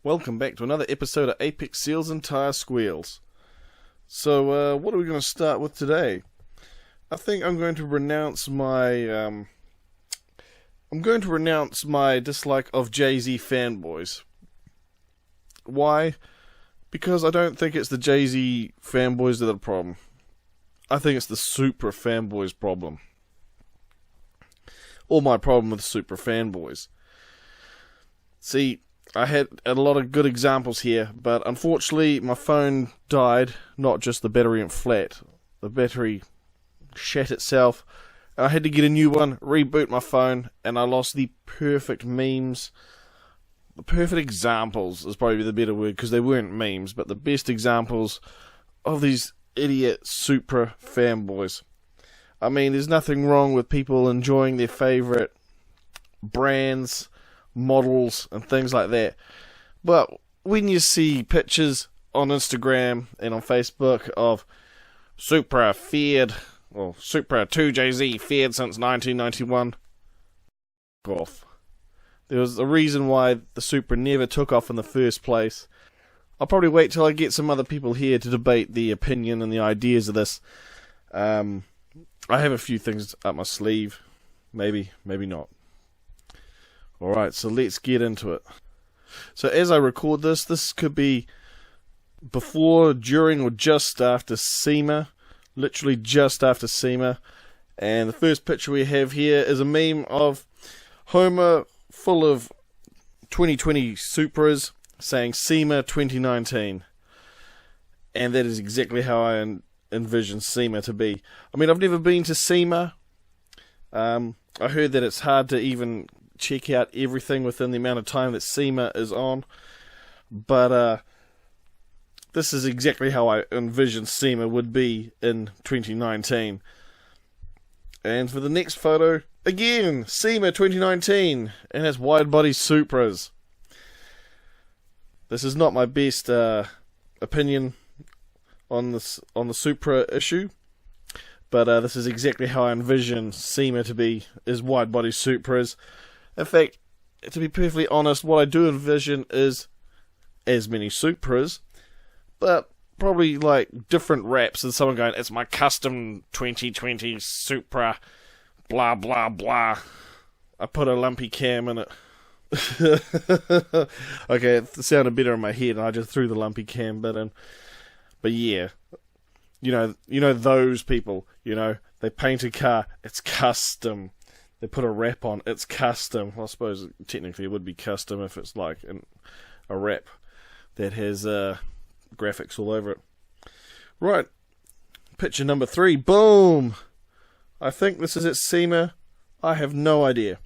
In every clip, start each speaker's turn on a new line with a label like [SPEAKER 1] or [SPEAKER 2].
[SPEAKER 1] Welcome back to another episode of Apex Seals and Tyre Squeels. So, what are we going to start with today? I think I'm going to renounce my dislike of Jay-Z fanboys. Why? Because I don't think it's the Jay-Z fanboys that are the problem. I think it's the Supra fanboys' problem. Or my problem with Supra fanboys. See, I had a lot of good examples here, but unfortunately my phone died. Not just the battery went flat. The battery shat itself. I had to get a new one, reboot my phone, and I lost the perfect memes. The perfect examples is probably the better word, because they weren't memes, but the best examples of these idiot Supra fanboys. I mean, there's nothing wrong with people enjoying their favourite brands, models and things like that, but when you see pictures on Instagram and on Facebook of Supra 2JZ feared since 1991, off. There was a reason why the Supra never took off in the first place. I'll probably wait till I get some other people here to debate the opinion and the ideas of this. I have a few things up my sleeve, maybe not. Alright, so let's get into it. So as I record this could be before, during, or just after Sema. Literally just after Sema. And the first picture we have here is a meme of Homer full of 2020 Supras saying Sema 2019. And that is exactly how I envision Sema to be. I mean, I've never been to Sema. I heard that it's hard to even check out everything within the amount of time that Sema is on, but this is exactly how I envision Sema would be in 2019. And for the next photo, again, Sema 2019, and it's wide body Supras. This is not my best opinion on the Supra issue, but this is exactly how I envision Sema to be, is wide body Supras. In fact, to be perfectly honest, what I do envision is as many Supras, but probably like different wraps and someone going, it's my custom 2020 Supra, blah blah blah. I put a lumpy cam in it. Okay, it sounded better in my head and I just threw the lumpy cam bit in. But yeah, you know those people, they paint a car, it's custom. They put a wrap on, it's custom. Well, I suppose technically it would be custom if it's like a wrap that has graphics all over it. Right, picture number 3, boom! I think this is at Sema, I have no idea.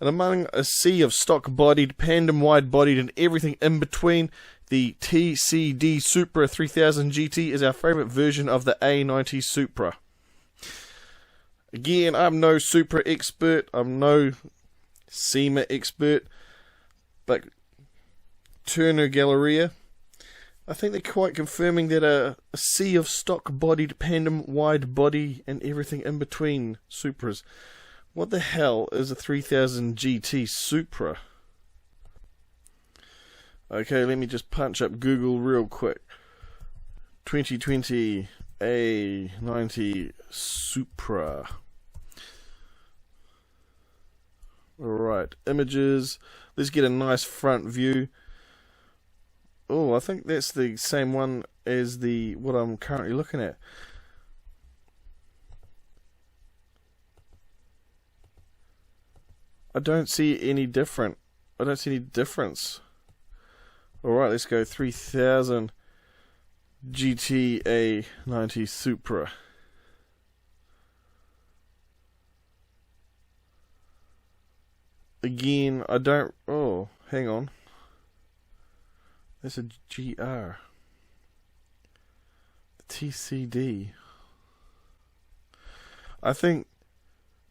[SPEAKER 1] And among a sea of stock-bodied, Pandem wide-bodied and everything in between, the TCD Supra 3000 GT is our favourite version of the A90 Supra. Again, I'm no Supra expert, I'm no Sema expert, but Turner Galleria, I think they're quite confirming that a sea of stock-bodied, Pandem wide body and everything in between Supras. What the hell is a 3000 GT Supra? Okay, let me just punch up Google real quick. 2020 A90 Supra. Alright, images. Let's get a nice front view. Oh, I think that's the same one as what I'm currently looking at. I don't see any difference. Alright, let's go 3000 GTA 90 Supra. Again, I don't... Oh, hang on. That's a GR. The TCD. I think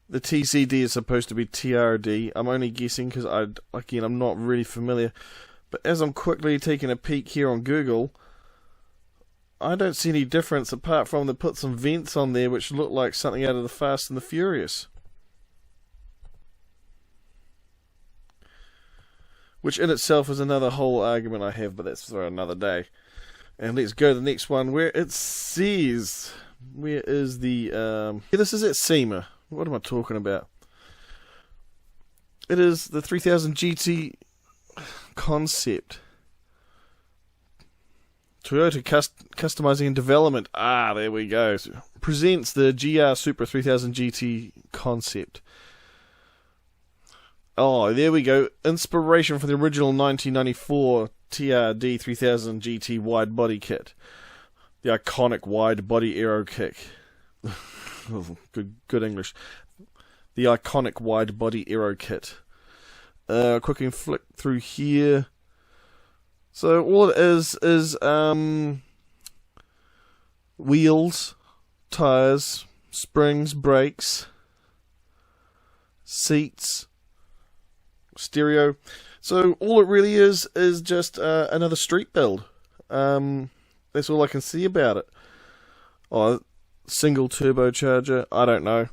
[SPEAKER 1] the TCD is supposed to be TRD. I'm only guessing because I'm not really familiar. But as I'm quickly taking a peek here on Google, I don't see any difference apart from they put some vents on there which look like something out of the Fast and the Furious. which in itself is another whole argument I have, but that's for another day. And let's go to the next one where it says, where is the, this is at Sema. What am I talking about? It is the 3000 GT concept. Toyota Customizing and Development. Ah, there we go. Presents the GR Supra 3000 GT concept. Oh, there we go. Inspiration from the original 1994 TRD 3000 GT wide body kit. The iconic wide body aero kick. Good English. The iconic wide body aero kit. Quickly flick through here. So all it is wheels, tires, springs, brakes, seats, stereo. So all it really is just another street build. That's all I can see about it. Oh, single turbocharger. I don't know.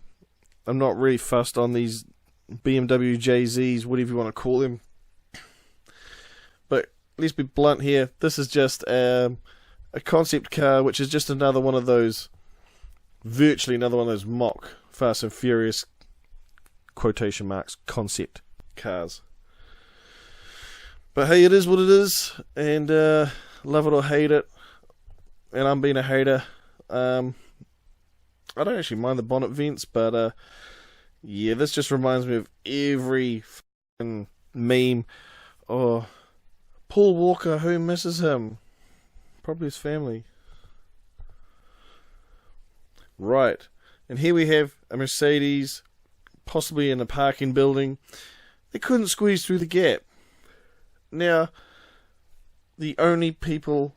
[SPEAKER 1] I'm not really fussed on these BMW JZs, whatever you want to call them. But let's be blunt here. This is just a concept car, which is just another one of those, virtually another one of those mock Fast and Furious, quotation marks, concept cars. But hey, it is what it is, and love it or hate it, and I'm being a hater. I don't actually mind the bonnet vents, but yeah, this just reminds me of every fucking meme. Oh, Paul Walker, who misses him? Probably his family. Right, and here we have a Mercedes, possibly in a parking building. They couldn't squeeze through the gap. Now, the only people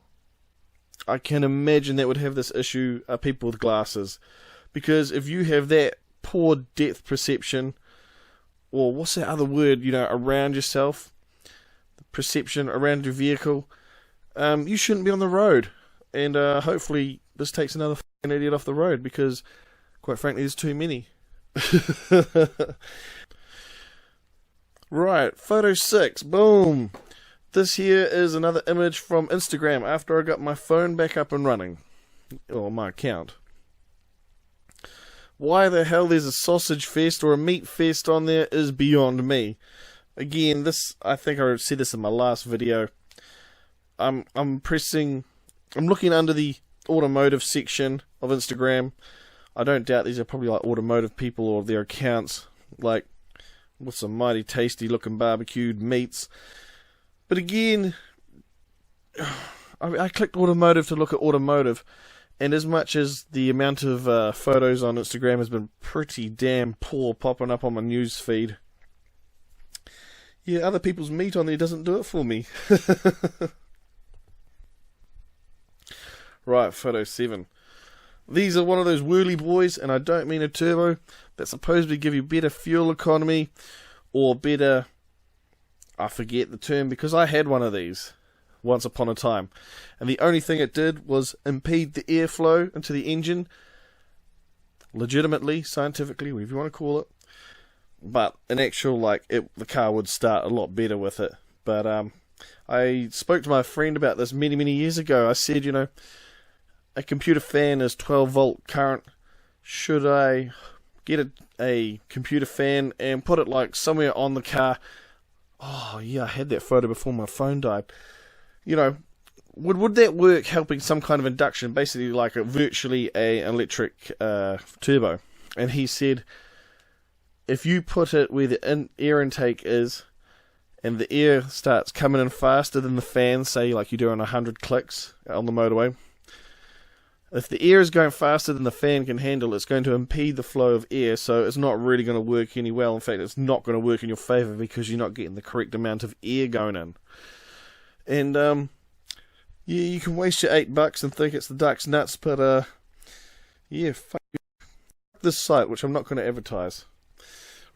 [SPEAKER 1] I can imagine that would have this issue are people with glasses. Because if you have that poor depth perception, or what's that other word, around yourself, the perception around your vehicle, you shouldn't be on the road. And hopefully this takes another fucking idiot off the road, because quite frankly there's too many. Right, photo 6, boom. This here is another image from Instagram after I got my phone back up and running, or my account. Why the hell there's a sausage fest or a meat fest on there is beyond me. Again, I think I said this in my last video. I'm looking under the automotive section of Instagram. I don't doubt these are probably like automotive people or their accounts, like with some mighty tasty looking barbecued meats. But again, I clicked automotive to look at automotive, and as much as the amount of photos on Instagram has been pretty damn poor popping up on my news feed, yeah, other people's meat on there doesn't do it for me. Right, photo 7. These are one of those whirly boys, and I don't mean a turbo, that supposedly give you better fuel economy, or better, I forget the term, because I had one of these once upon a time, and the only thing it did was impede the airflow into the engine, legitimately, scientifically, whatever you want to call it. But in actual, the car would start a lot better with it. But I spoke to my friend about this many, many years ago. I said, a computer fan is 12 volt current. Should I get a computer fan and put it somewhere on the car? Oh yeah, I had that photo before my phone died. Would that work, helping some kind of induction, basically like virtually an electric turbo? And he said, if you put it where the air intake is, and the air starts coming in faster than the fan, say you're doing 100 clicks on the motorway, if the air is going faster than the fan can handle, it's going to impede the flow of air, so it's not really going to work any well. In fact, it's not going to work in your favour because you're not getting the correct amount of air going in. And, yeah, you can waste your $8 and think it's the duck's nuts, but, yeah, fuck this site, which I'm not going to advertise.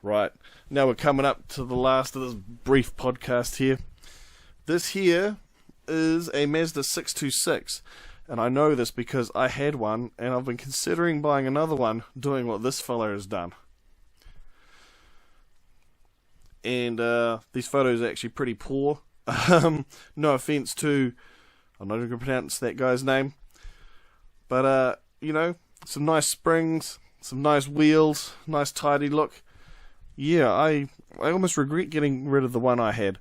[SPEAKER 1] Right, now we're coming up to the last of this brief podcast here. This here is a Mazda 626. And I know this because I had one, and I've been considering buying another one, doing what this fella has done. and these photos are actually pretty poor. No offense to, I'm not even going to pronounce that guy's name, but you know, some nice springs, some nice wheels, nice tidy look. Yeah, I almost regret getting rid of the one I had,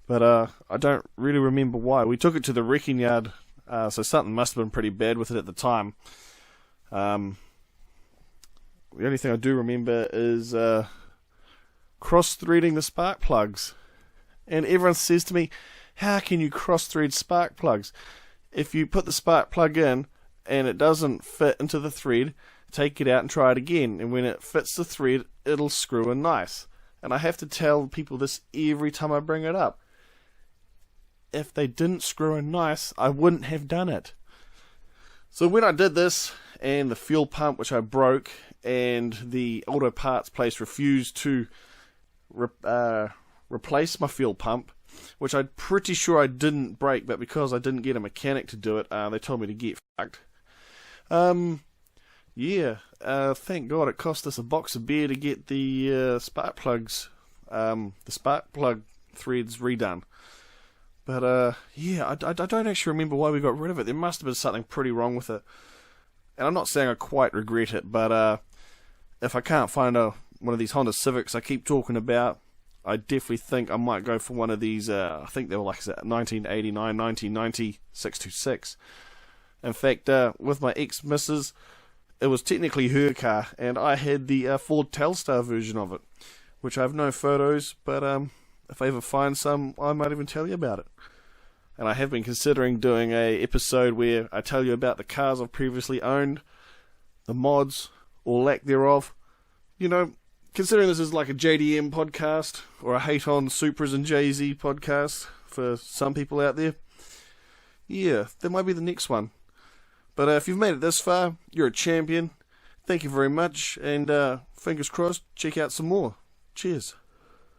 [SPEAKER 1] but I don't really remember why. We took it to the wrecking yard, so something must have been pretty bad with it at the time. The only thing I do remember is cross-threading the spark plugs. And everyone says to me, how can you cross-thread spark plugs? If you put the spark plug in and it doesn't fit into the thread, take it out and try it again. And when it fits the thread, it'll screw in nice. And I have to tell people this every time I bring it up. If they didn't screw in nice, I wouldn't have done it. So when I did this, and the fuel pump which I broke, and the auto parts place refused to replace my fuel pump, which I'm pretty sure I didn't break, but because I didn't get a mechanic to do it, they told me to get fucked. Yeah, thank God it cost us a box of beer to get the spark plugs, the spark plug threads redone. But yeah, I don't actually remember why we got rid of it. There must have been something pretty wrong with it. And I'm not saying I quite regret it, but if I can't find one of these Honda Civics I keep talking about, I definitely think I might go for one of these, I think they were like 1989, 1990 626. In fact, with my ex-missus, it was technically her car, and I had the Ford Telstar version of it, which I have no photos, but if I ever find some, I might even tell you about it. And I have been considering doing a episode where I tell you about the cars I've previously owned, the mods, or lack thereof. You know, considering this is like a JDM podcast, or a hate on Supras and Jay-Z podcast for some people out there, yeah, that might be the next one. But if you've made it this far, you're a champion. Thank you very much, and fingers crossed, check out some more. Cheers.